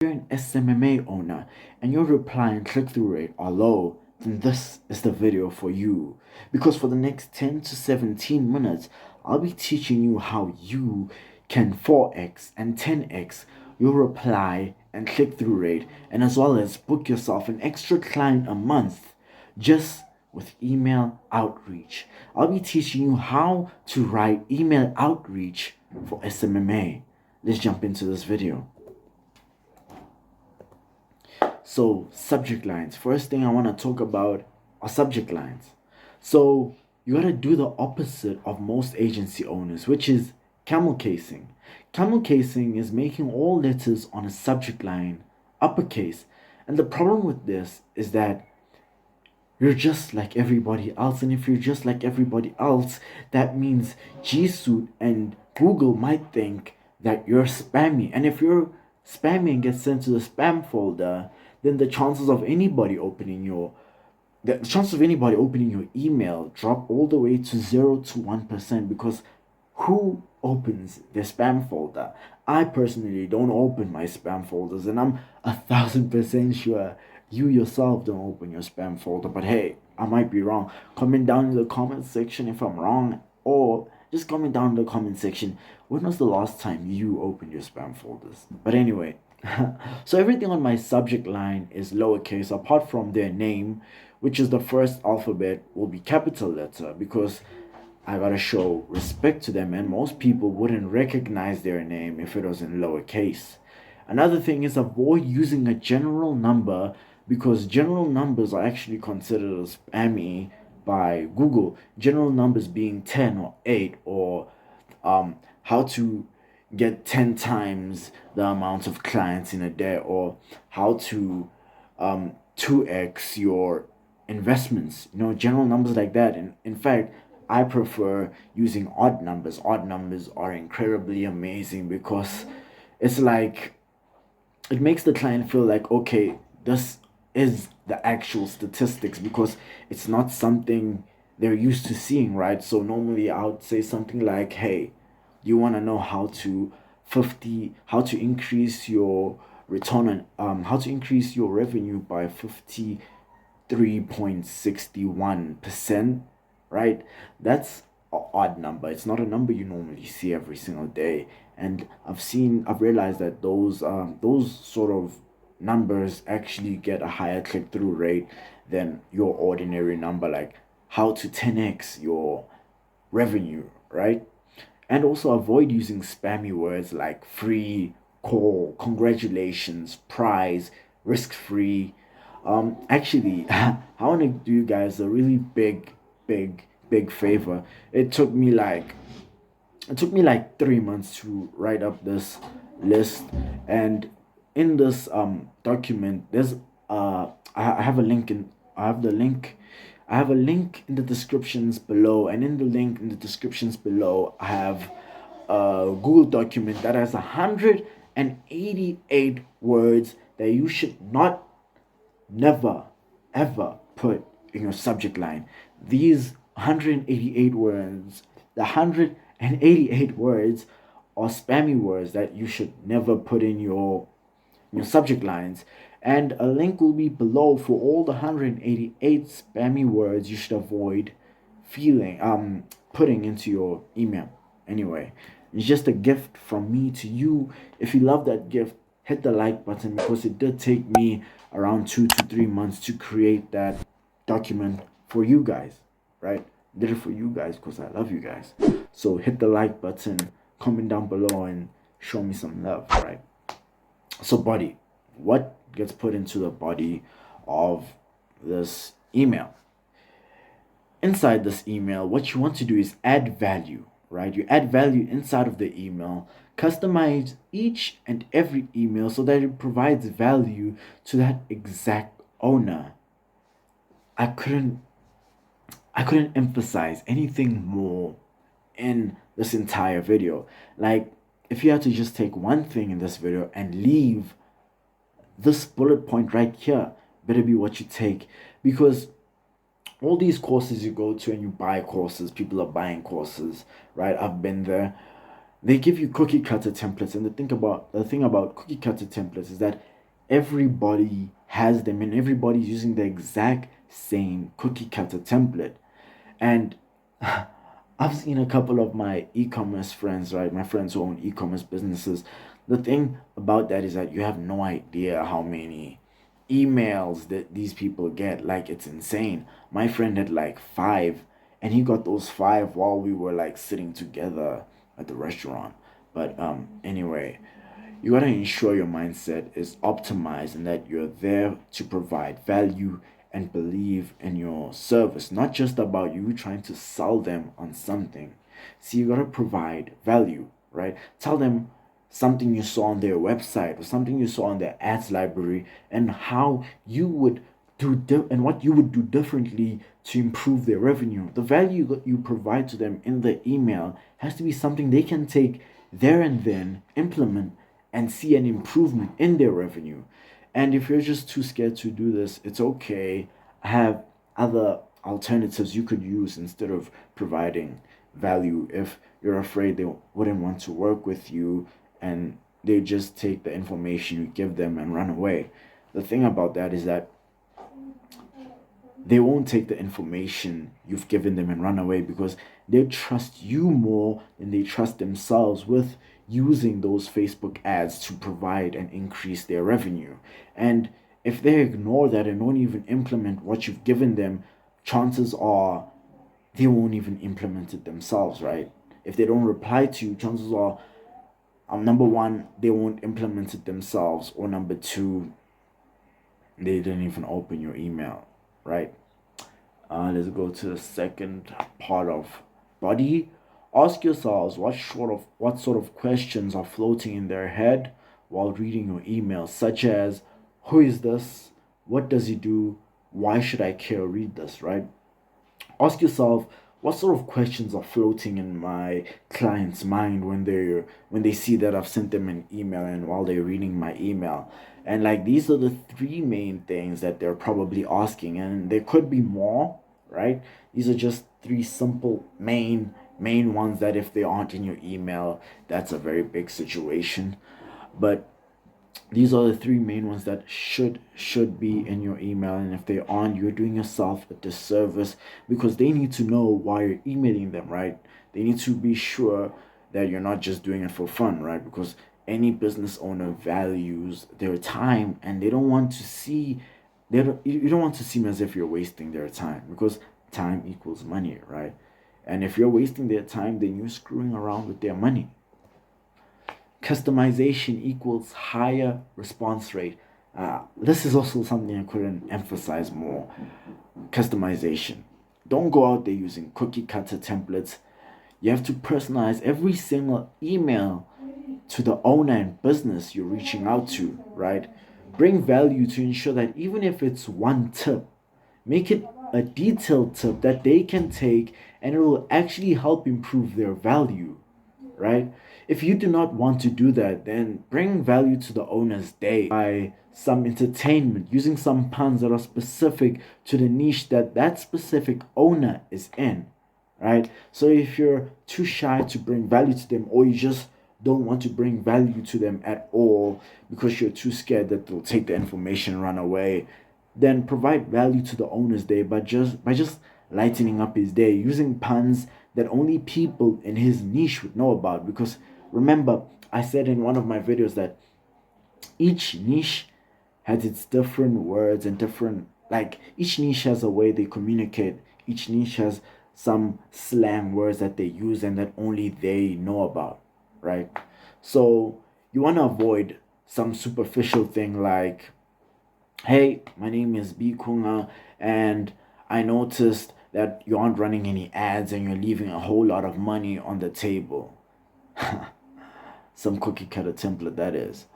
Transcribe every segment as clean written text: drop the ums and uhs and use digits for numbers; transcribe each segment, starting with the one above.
you're an SMMA owner and your reply and click-through rate are low, then this is the video for you. Because for the next 10 to 17 minutes, I'll be teaching you how you can 4x and 10x your reply and click-through rate, and as well as book yourself an extra client a month just with email outreach. I'll be teaching you how to write email outreach for SMMA. Let's jump into this video. So, subject lines. First thing I want to talk about are subject lines. So, you got to do the opposite of most agency owners, which is camel casing. Camel casing is making all letters on a subject line uppercase. And the problem with this is that you're just like everybody else. And if you're just like everybody else, that means G Suite and Google might think that you're spammy. And if you're spammy and get sent to the spam folder, then the chances of anybody opening your email drop all the way to 0 to 1%, because who opens their spam folder? I personally don't open my spam folders, and I'm 1,000% sure you yourself don't open your spam folder. But hey, I might be wrong. Comment down in the comment section if I'm wrong, or just comment down in the comment section when was the last time you opened your spam folders. But anyway, so everything on my subject line is lowercase apart from their name, which is the first alphabet will be capital letter, because I gotta show respect to them, and most people wouldn't recognize their name if it was in lowercase. Another thing is avoid using a general number, because general numbers are actually considered as spammy by Google. General numbers being 10 or 8, or how to get 10 times the amount of clients in a day, or how to 2x your investments, general numbers like that. And in fact, I prefer using odd numbers. Odd numbers are incredibly amazing, because it's like it makes the client feel like, okay, this is the actual statistics, because it's not something they're used to seeing, right? So normally I would say something like, hey, you want to know how to increase your return on how to increase your revenue by 53.61%, right? That's an odd number. It's not a number you normally see every single day. And I've realized that those sort of numbers actually get a higher click-through rate than your ordinary number, like how to 10x your revenue, right? And also avoid using spammy words like free, call, congratulations, prize, risk-free. Actually, I want to do you guys a really big favor. It took me like 3 months to write up this list, and in this document, there's I have a link in I have the link I have a link in the descriptions below, and in the link in the descriptions below, I have a Google document that has 188 words that you should never, ever put in your subject line. These 188 words, the 188 words are spammy words that you should never put in your subject lines. And a link will be below for all the 188 spammy words you should avoid putting into your email. Anyway, it's just a gift from me to you. If you love that gift, hit the like button, because it did take me around 2 to 3 months to create that document for you guys, right? Did it for you guys because I love you guys. So hit the like button, comment down below, and show me some love, right? So body, what gets put into the body of this email? Inside this email, what you want to do is add value, right? You add value inside of the email, customize each and every email so that it provides value to that exact owner. I couldn't emphasize anything more in this entire video. Like, if you had to just take one thing in this video and leave, this bullet point right here better be what you take. Because all these courses you go to and you buy courses, people are buying courses, right? I've been there. they give you cookie cutter templates, and the thing about cookie cutter templates is that everybody has them and everybody's using the exact same cookie cutter template. And I've seen a couple of my e-commerce friends, right? My friends who own e-commerce businesses. The thing about that is that you have no idea how many emails that these people get. Like, it's insane. My friend had like 5, and he got those 5 while we were like sitting together at the restaurant. But anyway, you got to ensure your mindset is optimized and that you're there to provide value and believe in your service, not just about you trying to sell them on something. See, you got to provide value, right? Tell them something you saw on their website or something you saw on their ads library, and how you would and what you would do differently to improve their revenue. The value that you provide to them in the email has to be something they can take there and then, implement, and see an improvement in their revenue. And if you're just too scared to do this, it's okay. I have other alternatives you could use instead of providing value. If you're afraid they wouldn't want to work with you and they just take the information you give them and run away. The thing about that is that they won't take the information you've given them and run away, because they trust you more than they trust themselves with using those Facebook ads to provide and increase their revenue. And if they ignore that and don't even implement what you've given them, chances are they won't even implement it themselves, right? If they don't reply to you, chances are, number one, they won't implement it themselves, or number two, they didn't even open your email, right? Let's go to the second part of body. Ask yourselves what sort of questions are floating in their head while reading your email, such as, who is this? What does he do? Why should I care or read this, right? Ask yourself, what sort of questions are floating in my client's mind when they see that I've sent them an email and while they're reading my email. And like, these are the 3 main things that they're probably asking, and there could be more, right? These are just 3 simple main ones that if they aren't in your email, that's a very big situation. But these are the 3 main ones that should be in your email, and if they aren't, you're doing yourself a disservice, because they need to know why you're emailing them, right? They need to be sure that you're not just doing it for fun, right? Because any business owner values their time, and they don't want to see you don't want to seem as if you're wasting their time, because time equals money, right? And if you're wasting their time, then you're screwing around with their money. Customization equals higher response rate. This is also something I couldn't emphasize more. Customization. Don't go out there using cookie cutter templates. You have to personalize every single email to the owner and business you're reaching out to, right? Bring value to ensure that even if it's one tip, make it a detailed tip that they can take and it will actually help improve their value, right? If you do not want to do that, then bring value to the owner's day by some entertainment, using some puns that are specific to the niche that specific owner is in, right? So if you're too shy to bring value to them, or you just don't want to bring value to them at all because you're too scared that they'll take the information and run away, then provide value to the owner's day by just lightening up his day, using puns that only people in his niche would know about. Because remember, I said in one of my videos that each niche has its different words and different, like, each niche has a way they communicate. Each niche has some slang words that they use and that only they know about, right? So you want to avoid some superficial thing like, hey, my name is BKhunga, and I noticed that you aren't running any ads and you're leaving a whole lot of money on the table. Some cookie cutter template, that is.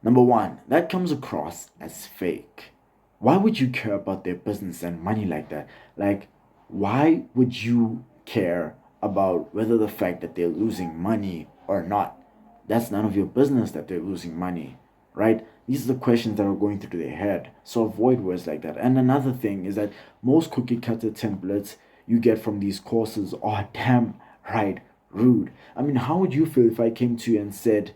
Number 1, that comes across as fake. Why would you care about their business and money like that? Like, why would you care about whether the fact that they're losing money or not? That's none of your business that they're losing money, right? These are the questions that are going through their head. So avoid words like that. And another thing is that most cookie cutter templates you get from these courses are damn right rude. I mean, how would you feel if I came to you and said,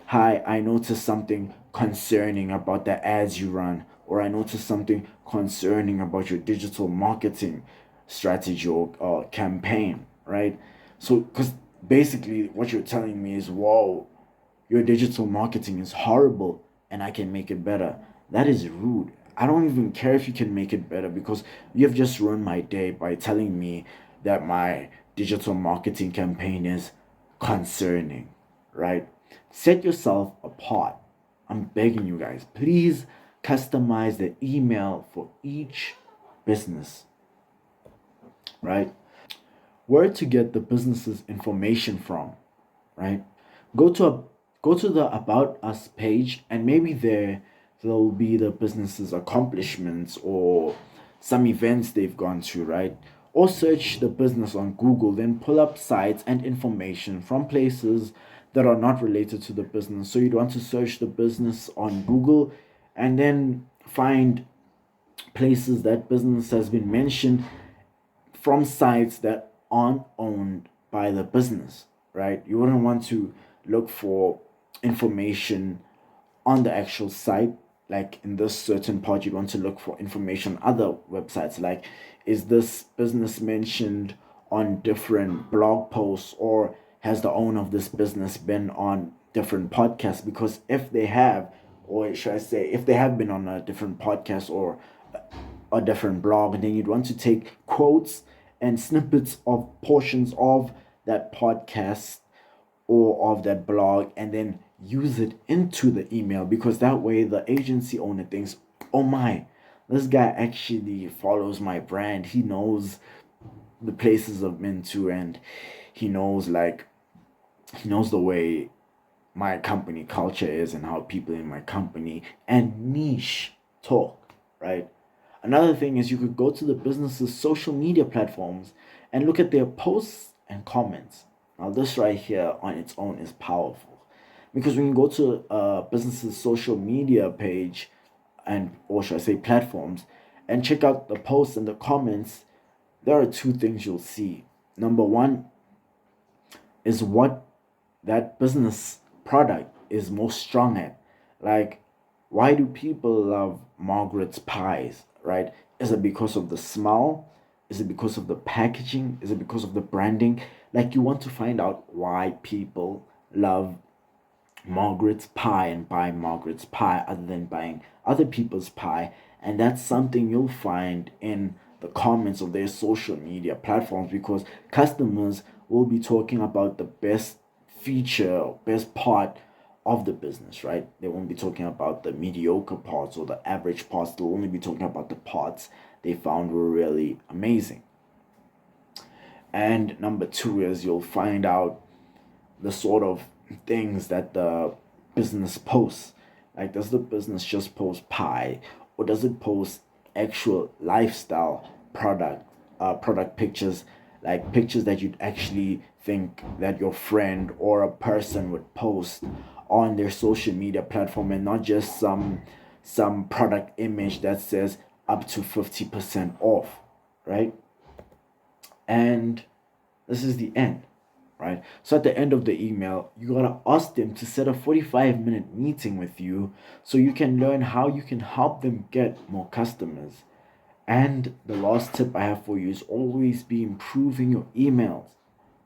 hi, I noticed something concerning about the ads you run, or I noticed something concerning about your digital marketing strategy or campaign, right? So, because basically what you're telling me is, whoa, your digital marketing is horrible and I can make it better. That is rude. I don't even care if you can make it better because you have just ruined my day by telling me that my digital marketing campaign is concerning, right? Set yourself apart. I'm begging you guys, please customize the email for each business, right? Where to get the business's information from, right? Go to a go to the About Us page, and maybe there will be the business's accomplishments or some events they've gone to, right? Or search the business on Google, then pull up sites and information from places that are not related to the business. So you'd want to search the business on Google and then find places that business has been mentioned from sites that aren't owned by the business, right? You wouldn't want to look for information on the actual site. Like in this certain part, you'd want to look for information on other websites. Like, is this business mentioned on different blog posts, or has the owner of this business been on different podcasts? Because if they have, or should I say, if they have been on a different podcast or a different blog, and then you'd want to take quotes and snippets of portions of that podcast or of that blog and then use it into the email, because that way the agency owner thinks, oh my, this guy actually follows my brand. He knows the places I've been to, and he knows the way my company culture is and how people in my company and niche talk, right? Another thing is you could go to the business's social media platforms and look at their posts and comments. Now, this right here on its own is powerful, because when you go to a business's social media page, and or should I say platforms, and check out the posts and the comments, there are two things you'll see. Number one is what that business product is most strong at. Like, why do people love Margaret's pies, right? Is it because of the smell? Is it because of the packaging? Is it because of the branding? Like, you want to find out why people love Margaret's pie and buy Margaret's pie other than buying other people's pie. And that's something you'll find in the comments of their social media platforms, because customers will be talking about the best feature, best part of the business, right? They won't be talking about the mediocre parts or the average parts. They'll only be talking about the parts they found were really amazing. And number two is you'll find out the sort of things that the business posts. Like, does the business just post pie, or does it post actual lifestyle product pictures, like pictures that you'd actually think that your friend or a person would post on their social media platform, and not just some product image that says up to 50% off, right? And this is the end, right? So at the end of the email, you gotta ask them to set a 45-minute meeting with you so you can learn how you can help them get more customers. And the last tip I have for you is always be improving your emails,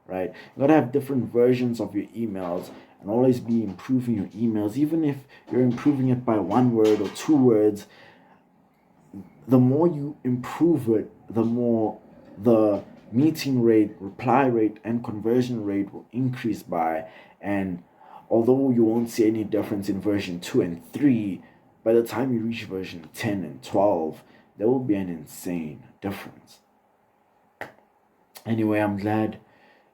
right? You gotta have different versions of your emails and always be improving your emails. Even if you're improving it by 1 word or 2 words, the more you improve it, the more the meeting rate, reply rate, and conversion rate will increase by. And although you won't see any difference in version 2 and 3, by the time you reach version 10 and 12, there will be an insane difference. Anyway, I'm glad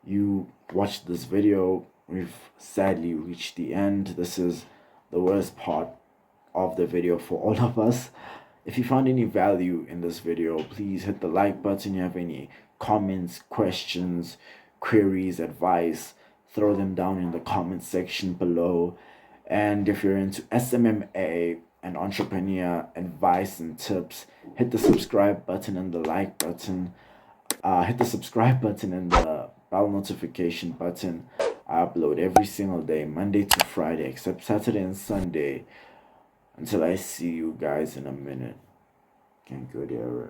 you watched this video. We've sadly reached the end. This is the worst part of the video for all of us. If you found any value in this video, please hit the like button. If you have any comments, questions, queries, advice, throw them down in the comment section below. And if you're into SMMA and entrepreneur advice and tips, hit the subscribe button and the like button. Hit the subscribe button and the bell notification button. I upload every single day, Monday to Friday, except Saturday and Sunday. Until I see you guys in a minute. Can't go there.